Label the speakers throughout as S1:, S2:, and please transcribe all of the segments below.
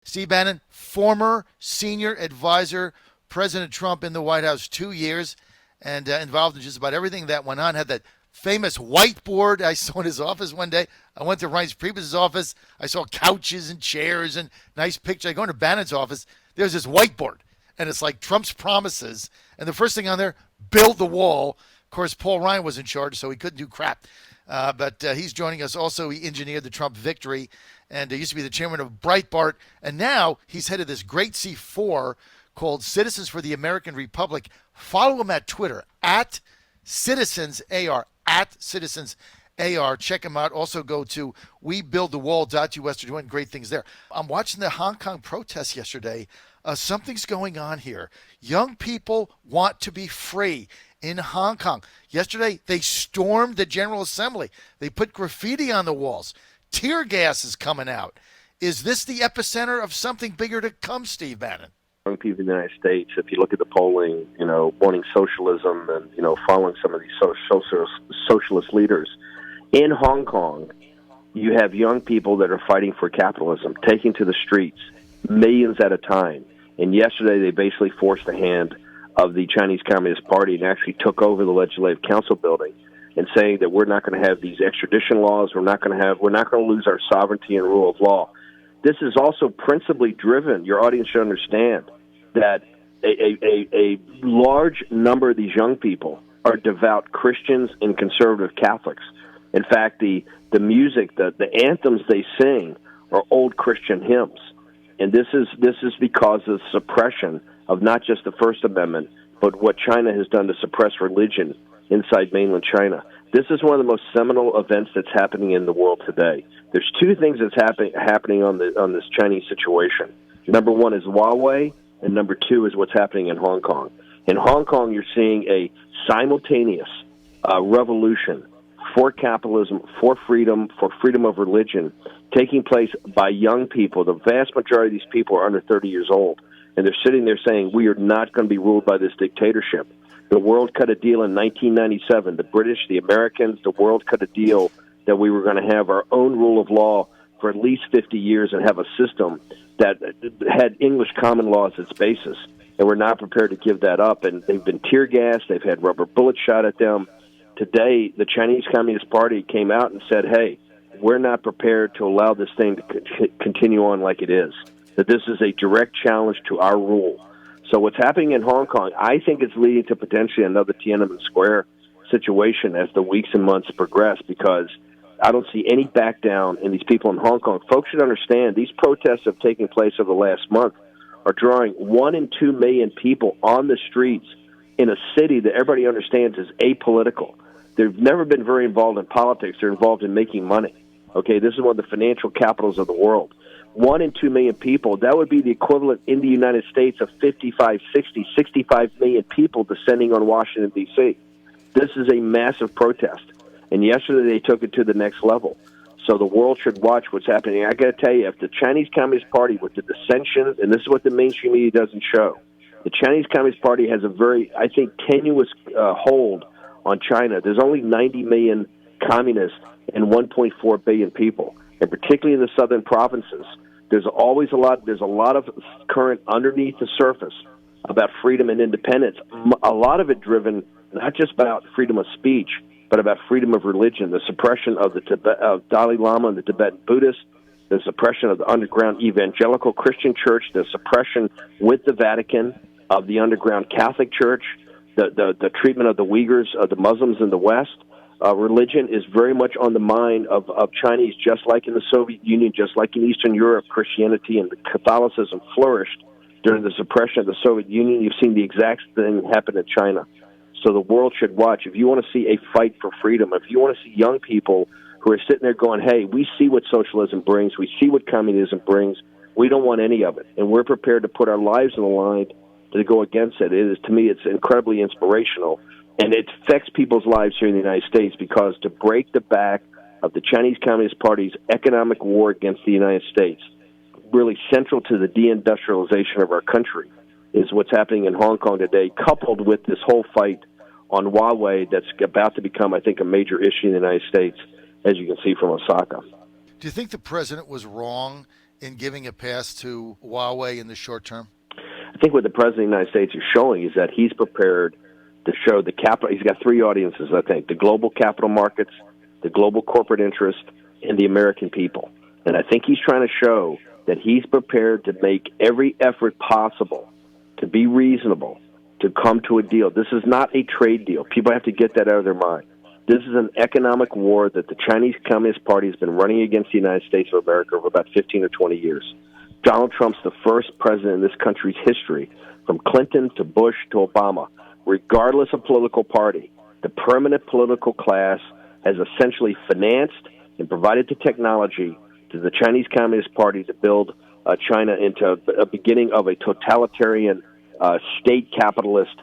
S1: Steve Bannon, former senior advisor, President Trump in the White House 2 years, and involved in just about everything that went on. Had that famous whiteboard I saw in his office one day. I went to Reince Priebus' office. I saw couches and chairs and nice pictures. I go into Bannon's office. There's this whiteboard, and it's like Trump's promises. And the first thing on there, build the wall. Of course, Paul Ryan was in charge, so he couldn't do crap. But he's joining us. Also, he engineered the Trump victory, and he used to be the chairman of Breitbart. And now he's head of this great C4 called Citizens for the American Republic. Follow him at Twitter, at CitizensAR, at CitizensAR. Check him out. Also go to webuildthewall.us. They're doing great things there. I'm watching the Hong Kong protests yesterday. Something's going on here. Young people want to be free in Hong Kong. Yesterday, they stormed the General Assembly. They put graffiti on the walls. Tear gas is coming out. Is this the epicenter of something bigger to come, Steve Bannon?
S2: Young people in the United States, if you look at the polling, wanting socialism and, following some of these socialist leaders. In Hong Kong, you have young people that are fighting for capitalism, taking to the streets, millions at a time. And yesterday, they basically forced the hand of the Chinese Communist Party and actually took over the Legislative Council building and saying that we're not going to have these extradition laws, we're not going to lose our sovereignty and rule of law. This is also principally driven, your audience should understand, that a large number of these young people are devout Christians and conservative Catholics. In fact, the music, the anthems they sing are old Christian hymns. And this is because of the suppression of not just the First Amendment, but what China has done to suppress religion inside mainland China. This is one of the most seminal events that's happening in the world today. There's two things that's happening on this Chinese situation. Number one is Huawei, and number two is what's happening in Hong Kong. In Hong Kong, you're seeing a simultaneous revolution for capitalism, for freedom of religion, taking place by young people. The vast majority of these people are under 30 years old, and they're sitting there saying, we are not going to be ruled by this dictatorship. The world cut a deal in 1997. The British, the Americans, the world cut a deal that we were going to have our own rule of law for at least 50 years and have a system that had English common law as its basis. And we're not prepared to give that up. And they've been tear gassed. They've had rubber bullets shot at them. Today, the Chinese Communist Party came out and said, hey, we're not prepared to allow this thing to continue on like it is, that this is a direct challenge to our rule. So what's happening in Hong Kong, I think it's leading to potentially another Tiananmen Square situation as the weeks and months progress, because I don't see any back down in these people in Hong Kong. Folks should understand these protests have taken place over the last month are drawing 1 and 2 million people on the streets in a city that everybody understands is apolitical. They've never been very involved in politics. They're involved in making money. Okay, this is one of the financial capitals of the world. 1 and 2 million people, that would be the equivalent in the United States of 55, 60, 65 million people descending on Washington, D.C. This is a massive protest. And yesterday they took it to the next level. So the world should watch what's happening. I got to tell you, if the Chinese Communist Party with the dissension, and this is what the mainstream media doesn't show, the Chinese Communist Party has a very, I think, tenuous hold on China. There's only 90 million communists and 1.4 billion people, and particularly in the southern provinces. There's a lot of current underneath the surface about freedom and independence. A lot of it driven not just about freedom of speech, but about freedom of religion, the suppression of the Dalai Lama and the Tibetan Buddhists, the suppression of the underground evangelical Christian church, the suppression with the Vatican of the underground Catholic Church, the treatment of the Uyghurs, of the Muslims in the West. Religion is very much on the mind of Chinese, just like in the Soviet Union, just like in Eastern Europe. Christianity and Catholicism flourished during the suppression of the Soviet Union. You've seen the exact thing happen in China. So the world should watch. If you want to see a fight for freedom, if you want to see young people who are sitting there going, hey, we see what socialism brings, we see what communism brings, we don't want any of it, and we're prepared to put our lives on the line to go against it. To me, it's incredibly inspirational. And it affects people's lives here in the United States, because to break the back of the Chinese Communist Party's economic war against the United States, really central to the deindustrialization of our country, is what's happening in Hong Kong today, coupled with this whole fight on Huawei that's about to become, I think, a major issue in the United States, as you can see from Osaka.
S1: Do you think the president was wrong in giving a pass to Huawei in the short term?
S2: I think what the President of the United States is showing is that he's prepared to show the capital. He's got three audiences, I think: the global capital markets, the global corporate interest, and the American people. And I think he's trying to show that he's prepared to make every effort possible to be reasonable, to come to a deal. This is not a trade deal. People have to get that out of their mind. This is an economic war that the Chinese Communist Party has been running against the United States of America for about 15 or 20 years. Donald Trump's the first president in this country's history, from Clinton to Bush to Obama, regardless of political party. The permanent political class has essentially financed and provided the technology to the Chinese Communist Party to build China into a beginning of a totalitarian state capitalist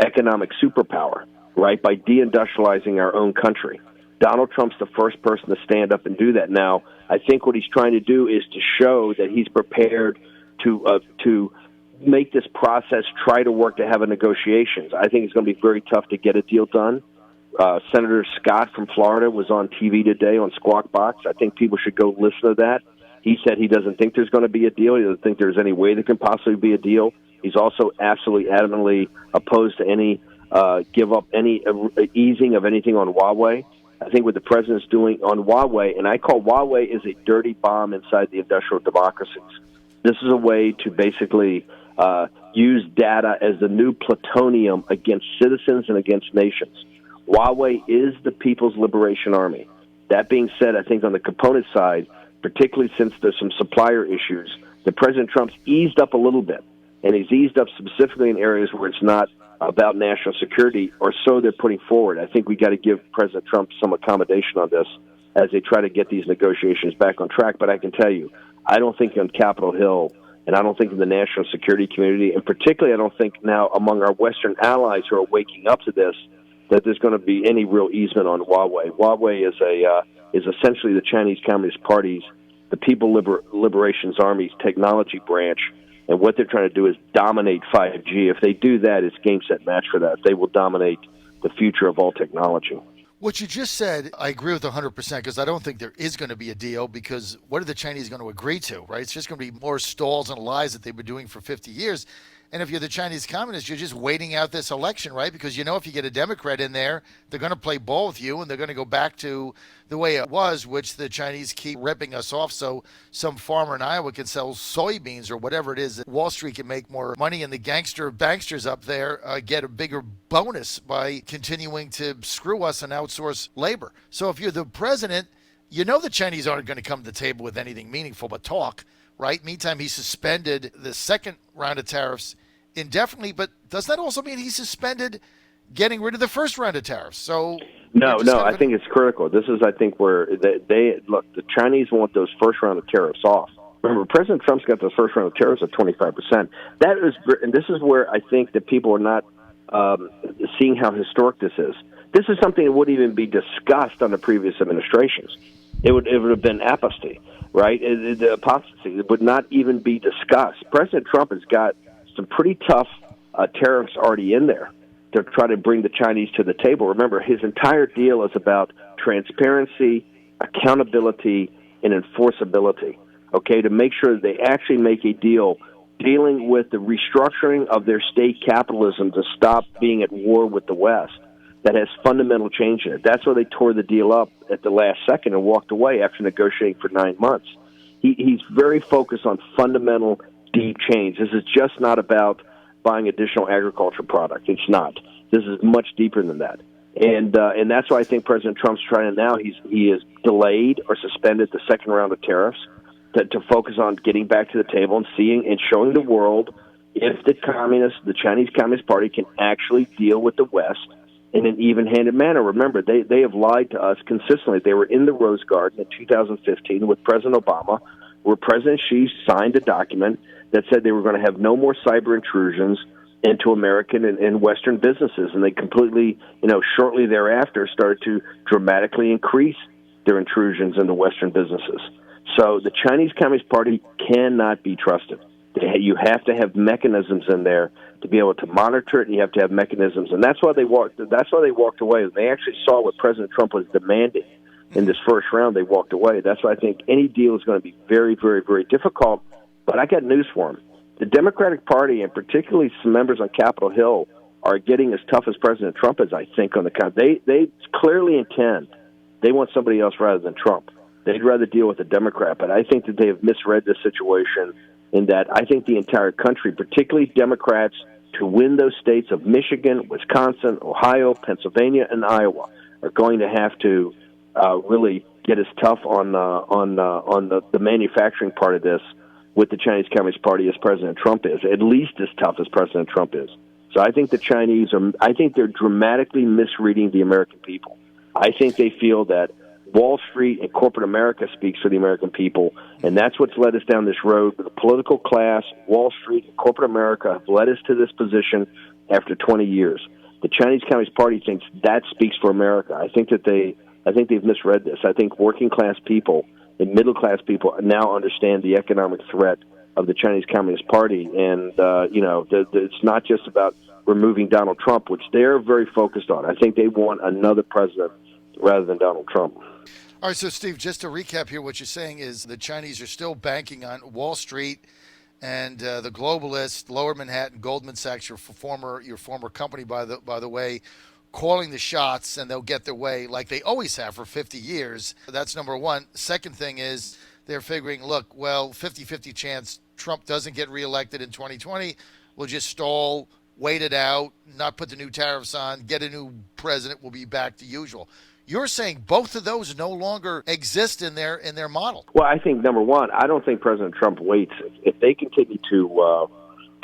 S2: economic superpower, right, by deindustrializing our own country. Donald Trump's the first person to stand up and do that. Now, I think what he's trying to do is to show that he's prepared to make this process try to work to have a negotiations. I think it's going to be very tough to get a deal done. Senator Scott from Florida was on TV today on Squawk Box. I think people should go listen to that. He said he doesn't think there's going to be a deal. He doesn't think there's any way there can possibly be a deal. He's also absolutely adamantly opposed to any give up any easing of anything on Huawei. I think what the president's doing on Huawei, and I call Huawei is a dirty bomb inside the industrial democracies. This is a way to basically use data as the new plutonium against citizens and against nations. Huawei is the People's Liberation Army. That being said, I think on the component side, particularly since there's some supplier issues, the President Trump's eased up a little bit, and he's eased up specifically in areas where it's not about national security, or so they're putting forward. I think we got to give President Trump some accommodation on this as they try to get these negotiations back on track. But I can tell you, I don't think on Capitol Hill, and I don't think in the national security community, and particularly I don't think now among our Western allies who are waking up to this, that there's going to be any real easement on Huawei. Huawei is essentially the Chinese Communist Party's, the People Liberation Army's technology branch, and what they're trying to do is dominate 5G. If they do that, it's game, set, match for that. They will dominate the future of all technology.
S1: What you just said, I agree with 100% because I don't think there is going to be a deal because what are the Chinese going to agree to, right? It's just going to be more stalls and lies that they've been doing for 50 years. And if you're the Chinese communists, you're just waiting out this election, right? Because you know if you get a Democrat in there, they're going to play ball with you and they're going to go back to the way it was, which the Chinese keep ripping us off so some farmer in Iowa can sell soybeans or whatever it is. Wall Street can make more money and the banksters up there get a bigger bonus by continuing to screw us and outsource labor. So if you're the president, you know the Chinese aren't going to come to the table with anything meaningful but talk. Right? Meantime, he suspended the second round of tariffs indefinitely, but does that also mean he suspended getting rid of the first round of tariffs? So
S2: no, I think it's critical. This is, I think, where they look. The Chinese want those first round of tariffs off. Remember, President Trump's got those first round of tariffs at 25%. That is, and this is where I think that people are not seeing how historic this is. This is something that wouldn't even be discussed under previous administrations. It would have been apostasy. Right? The apostasy would not even be discussed. President Trump has got some pretty tough tariffs already in there to try to bring the Chinese to the table. Remember, his entire deal is about transparency, accountability, and enforceability, okay, to make sure that they actually make a deal dealing with the restructuring of their state capitalism to stop being at war with the West. That has fundamental change in it. That's why they tore the deal up at the last second and walked away after negotiating for 9 months. He's very focused on fundamental, deep change. This is just not about buying additional agriculture product. It's not. This is much deeper than that. And that's why I think President Trump's trying to now, he has delayed or suspended the second round of tariffs to focus on getting back to the table and seeing and showing the world if the Chinese Communist Party can actually deal with the West in an even-handed manner. Remember, they have lied to us consistently. They were in the Rose Garden in 2015 with President Obama, where President Xi signed a document that said they were going to have no more cyber intrusions into American and Western businesses. And they completely, shortly thereafter started to dramatically increase their intrusions into Western businesses. So the Chinese Communist Party cannot be trusted. You have to have mechanisms in there to be able to monitor it, and you have to have mechanisms, and that's why they walked away. They actually saw what President Trump was demanding in this first round, they walked away. That's why I think any deal is going to be very, very, very difficult. But I got news for them. The Democratic Party, and particularly some members on Capitol Hill, are getting as tough as President Trump is, I think, on the count. They clearly intend they want somebody else rather than Trump. They'd rather deal with a Democrat. But I think that they have misread the situation in that I think the entire country, particularly Democrats, to win those states of Michigan, Wisconsin, Ohio, Pennsylvania, and Iowa, are going to have to really get as tough on the manufacturing part of this with the Chinese Communist Party as President Trump is, at least as tough as President Trump is. So I think the Chinese I think they're dramatically misreading the American people. I think they feel that Wall Street and corporate America speaks for the American people, and that's what's led us down this road. The political class, Wall Street, and corporate America have led us to this position after 20 years. The Chinese Communist Party thinks that speaks for America. I think they've misread this. I think working class people and middle class people now understand the economic threat of the Chinese Communist Party, and it's not just about removing Donald Trump, which they're very focused on. I think they want another president rather than Donald Trump.
S1: All right, so Steve, just to recap here, what you're saying is the Chinese are still banking on Wall Street and the globalists, Lower Manhattan, Goldman Sachs, your former company, by the way, calling the shots, and they'll get their way like they always have for 50 years. That's number one. Second thing is they're figuring, look, well, 50-50 chance Trump doesn't get reelected in 2020. We'll just stall, wait it out, not put the new tariffs on, get a new president, we'll be back to usual. You're saying both of those no longer exist in their model.
S2: Well, I think, number one, I don't think President Trump waits. If they continue to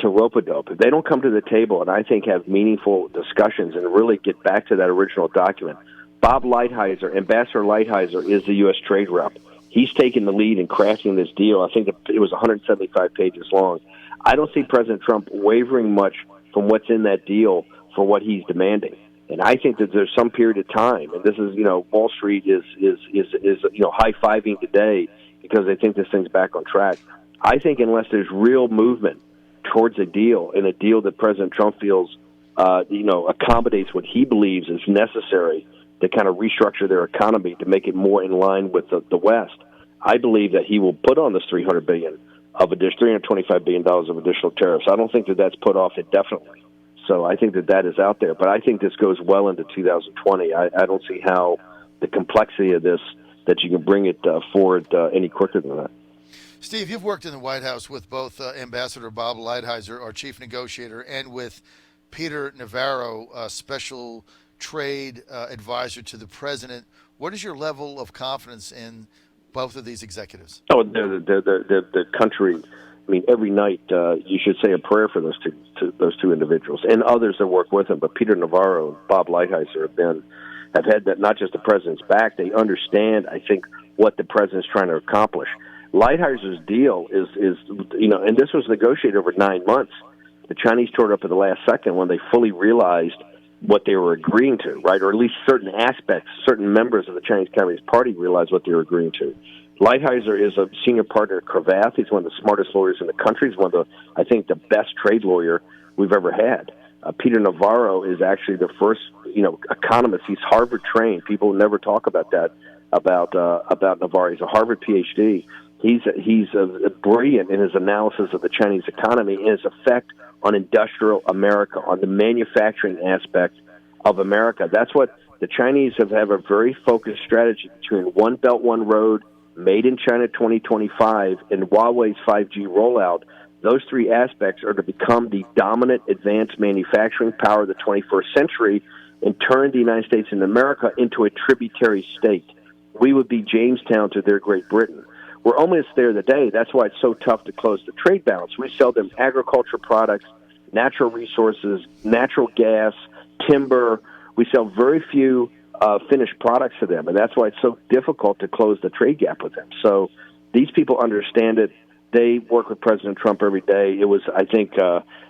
S2: rope-a-dope, if they don't come to the table and I think have meaningful discussions and really get back to that original document, Bob Lighthizer, Ambassador Lighthizer, is the U.S. trade rep. He's taken the lead in crafting this deal. I think it was 175 pages long. I don't see President Trump wavering much from what's in that deal for what he's demanding. And I think that there's some period of time, and this is, Wall Street is high-fiving today because they think this thing's back on track. I think unless there's real movement towards a deal, and a deal that President Trump feels, accommodates what he believes is necessary to kind of restructure their economy to make it more in line with the West, I believe that he will put on this $325 billion of additional tariffs. I don't think that that's put off indefinitely. So I think that is out there. But I think this goes well into 2020. I don't see how the complexity of this, that you can bring it forward any quicker than that.
S1: Steve, you've worked in the White House with both Ambassador Bob Lighthizer, our chief negotiator, and with Peter Navarro, special trade advisor to the president. What is your level of confidence in both of these executives?
S2: Oh, the country. I mean, every night you should say a prayer for those two individuals and others that work with them. But Peter Navarro and Bob Lighthizer have had that, not just the president's back. They understand, I think, what the president's trying to accomplish. Lighthizer's deal is and this was negotiated over 9 months. The Chinese tore it up at the last second when they fully realized what they were agreeing to, right? Or at least certain aspects, certain members of the Chinese Communist Party realized what they were agreeing to. Lighthizer is a senior partner at Cravath. He's one of the smartest lawyers in the country. He's one of the, I think, the best trade lawyer we've ever had. Peter Navarro is actually the first, economist. He's Harvard trained. People never talk about that about Navarro. He's a Harvard PhD. He's brilliant in his analysis of the Chinese economy and its effect on industrial America, on the manufacturing aspect of America. That's what the Chinese have a very focused strategy between One Belt, One Road, Made in China 2025, and Huawei's 5G rollout. Those three aspects are to become the dominant advanced manufacturing power of the 21st century and turn the United States and America into a tributary state. We would be Jamestown to their Great Britain. We're almost there today. That's why it's so tough to close the trade balance. We sell them agriculture products, natural resources, natural gas, timber. We sell very few finished products to them, and that's why it's so difficult to close the trade gap with them. So these people understand it. They work with President Trump every day. It was, I think,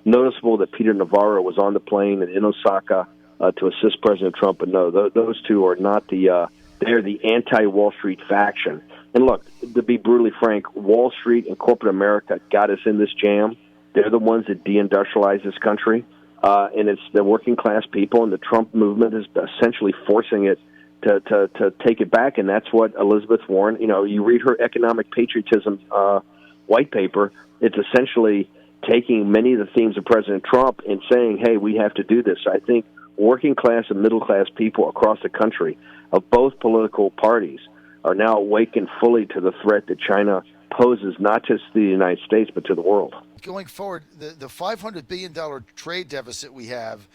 S2: noticeable that Peter Navarro was on the plane in Osaka to assist President Trump. But no, those two are not they're the anti-Wall Street faction. And look, to be brutally frank, Wall Street and corporate America got us in this jam. They're the ones that deindustrialize this country. And it's the working class people, and the Trump movement is essentially forcing it to take it back, and that's what Elizabeth Warren, you read her economic patriotism white paper, it's essentially taking many of the themes of President Trump and saying, hey, we have to do this. I think working class and middle class people across the country of both political parties are now awakened fully to the threat that China poses, not just to the United States, but to the world.
S1: Going forward, the $500 billion trade deficit we have,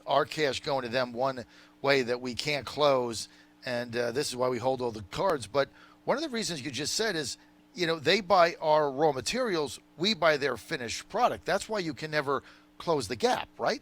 S1: our cash going to them one way that we can't close, and this is why we hold all the cards. But one of the reasons you just said is, they buy our raw materials, we buy their finished product. That's why you can never close the gap, right?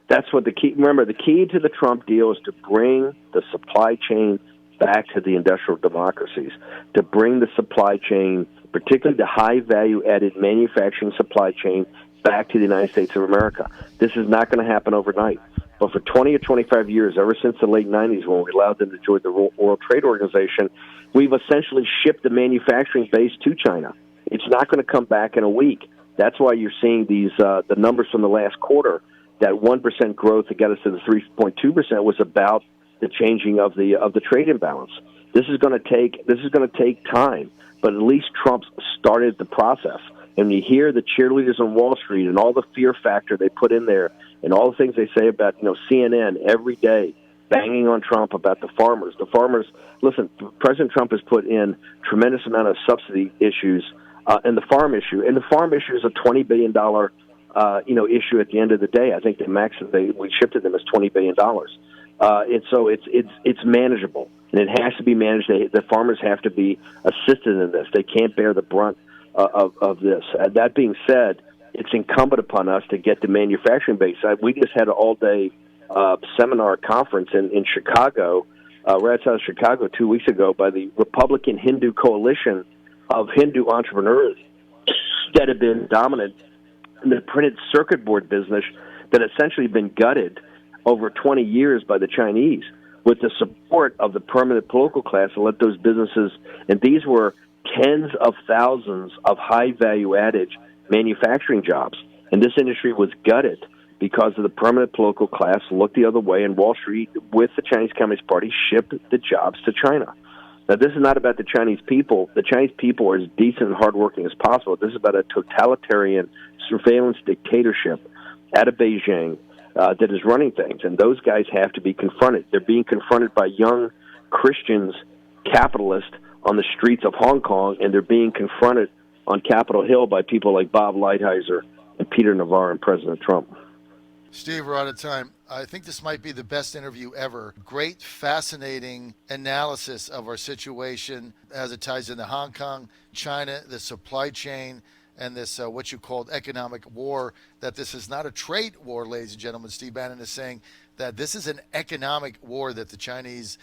S2: That's what the key. Remember, the key to the Trump deal is to bring the supply chain back to the industrial democracies, to bring the supply chain, particularly the high value-added manufacturing supply chain, back to the United States of America. This is not going to happen overnight. But for 20 or 25 years, ever since the late 90s when we allowed them to join the World Trade Organization, we've essentially shipped the manufacturing base to China. It's not going to come back in a week. That's why you're seeing these the numbers from the last quarter. That 1% growth that got us to the 3.2% was about the changing of the trade imbalance. This is going to take time, but at least Trump's started the process. And you hear the cheerleaders on Wall Street and all the fear factor they put in there, and all the things they say about CNN every day, banging on Trump about the farmers. The farmers, listen, President Trump has put in tremendous amount of subsidy issues in the farm issue, and the farm issue is a $20 billion issue at the end of the day. I think the max that we shipped to them is $20 billion. And so it's manageable, and it has to be managed. The farmers have to be assisted in this. They can't bear the brunt of this. That being said, it's incumbent upon us to get the manufacturing base. We just had an all-day seminar conference in Chicago, right outside of Chicago 2 weeks ago, by the Republican Hindu Coalition of Hindu entrepreneurs that have been dominant in the printed circuit board business that essentially been gutted over 20 years by the Chinese with the support of the permanent political class to let those businesses, and these were tens of thousands of high value-added manufacturing jobs. And this industry was gutted because of the permanent political class looked the other way, and Wall Street, with the Chinese Communist Party, shipped the jobs to China. Now, this is not about the Chinese people. The Chinese people are as decent and hardworking as possible. This is about a totalitarian surveillance dictatorship out of Beijing that is running things, and those guys have to be confronted. They're being confronted by young Christians, capitalists, on the streets of Hong Kong, and they're being confronted on Capitol Hill by people like Bob Lighthizer and Peter Navarro and President Trump.
S1: Steve, we're out of time. I think this might be the best interview ever. Great, fascinating analysis of our situation as it ties into Hong Kong, China, the supply chain, and this what you called economic war, that this is not a trade war, ladies and gentlemen. Steve Bannon is saying that this is an economic war that the Chinese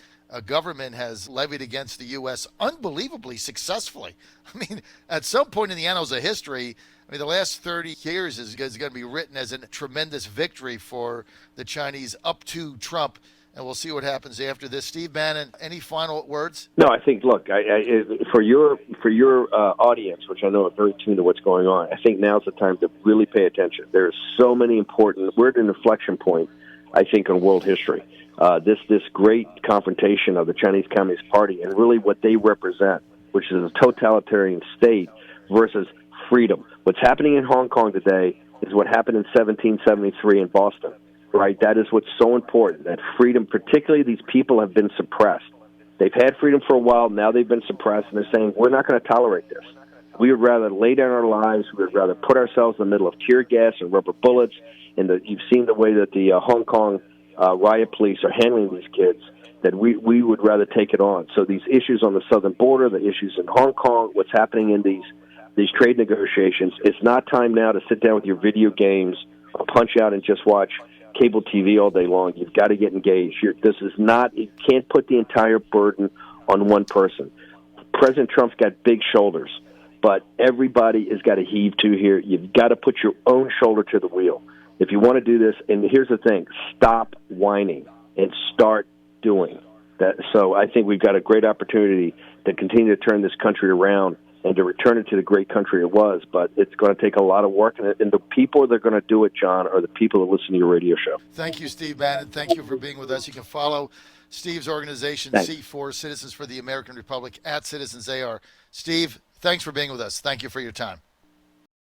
S1: government has levied against the U.S. unbelievably successfully. I mean, at some point in the annals of history, the last 30 years is going to be written as a tremendous victory for the Chinese up to Trump, and we'll see what happens after this. Steve Bannon, any final words?
S2: No, I think, look, for your audience, which I know are very tuned to what's going on, I think now's the time to really pay attention. There's so many important, we're at an inflection point, I think, in world history. This great confrontation of the Chinese Communist Party and really what they represent, which is a totalitarian state versus freedom. What's happening in Hong Kong today is what happened in 1773 in Boston, right? That is what's so important, that freedom, particularly these people have been suppressed. They've had freedom for a while, now they've been suppressed, and they're saying, we're not going to tolerate this. We would rather lay down our lives, we would rather put ourselves in the middle of tear gas and rubber bullets, and you've seen the way that the Hong Kong riot police are handling these kids, that we would rather take it on. So these issues on the southern border, the issues in Hong Kong, what's happening in these trade negotiations, it's not time now to sit down with your video games or punch out and just watch cable TV all day long. You've got to get engaged. You can't put the entire burden on one person. President Trump's got big shoulders, but everybody has got to heave to here. You've got to put your own shoulder to the wheel. If you want to do this, and here's the thing, stop whining and start doing that. So I think we've got a great opportunity to continue to turn this country around and to return it to the great country it was, but it's going to take a lot of work, and the people that are going to do it, John, are the people that listen to your radio show.
S1: Thank you, Steve Bannon. Thank you for being with us. You can follow Steve's organization,
S2: Thanks.
S1: C4, Citizens for the American Republic, at Citizens AR. Steve, thanks for being with us. Thank you for your time.